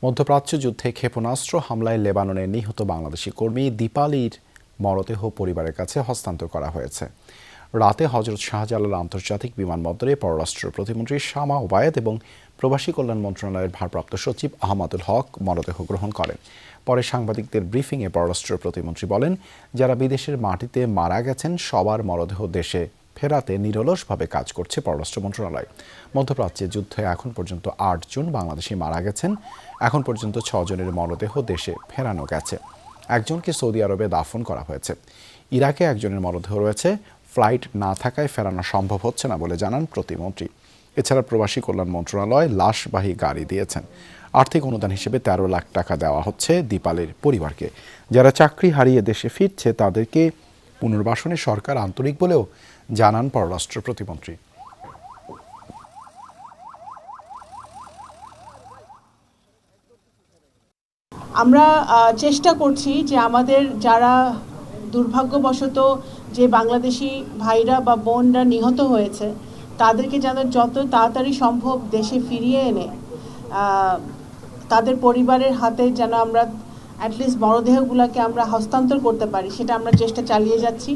মধ্যপ্রাচ্য যুদ্ধে ক্ষেপণাস্ত্র হামলায় লেবাননে নিহত বাংলাদেশি কর্মী দীপালির মরদেহ পরিবারের কাছে হস্তান্তর করা হয়েছে। রাতে হজরত শাহজালাল আন্তর্জাতিক বিমানবন্দরে পররাষ্ট্র প্রতিমন্ত্রী শামা ওবায়েদ এবং প্রবাসী কল্যাণ মন্ত্রণালয়ের ভারপ্রাপ্ত সচিব আহমাদুল হক মরদেহ গ্রহণ করেন। পরে সাংবাদিকদের ব্রিফিংয়ে পররাষ্ট্র প্রতিমন্ত্রী বলেন, যারা বিদেশের মাটিতে মারা গেছেন সবার মরদেহ দেশে ফেরাতে নিরলসভাবে কাজ করছে পররাষ্ট্র মন্ত্রণালয়। মধ্যপ্রাচ্যে যুদ্ধে এখন পর্যন্ত ৮ জন বাংলাদেশি মারা গেছেন। এখন পর্যন্ত ৬ জনের মরদেহ দেশে ফেরানো গেছে। একজনকে সৌদি আরবে দাফন করা হয়েছে। ইরাকে একজনের মরদেহ রয়েছে। ফ্লাইট না থাকায় ফেরানো সম্ভব হচ্ছে না বলে জানান প্রতিমন্ত্রী। এছাড়া প্রবাসী কল্যাণ মন্ত্রণালয় লাশবাহী গাড়ি দিয়েছেন। আর্থিক অনুদান হিসেবে ১৩ লাখ টাকা দেওয়া হচ্ছে দীপালির পরিবারকে। যারা চাকরি হারিয়ে দেশে ফিরছে তাদেরকে পুনর্বাসনে সরকার আন্তরিক বলেও জানান পররাষ্ট্র প্রতিমন্ত্রী। আমরা চেষ্টা করছি যে আমাদের যারা দুর্ভাগ্যবশত যে বাংলাদেশি ভাইরা বা বোনরা নিহত হয়েছে তাদেরকে যেন যত তাড়াতাড়ি সম্ভব দেশে ফিরিয়ে এনে তাদের পরিবারের হাতে যেন আমরা অ্যাটলিস্ট মরদেহগুলোকে আমরা হস্তান্তর করতে পারি, সেটা আমরা চেষ্টা চালিয়ে যাচ্ছি।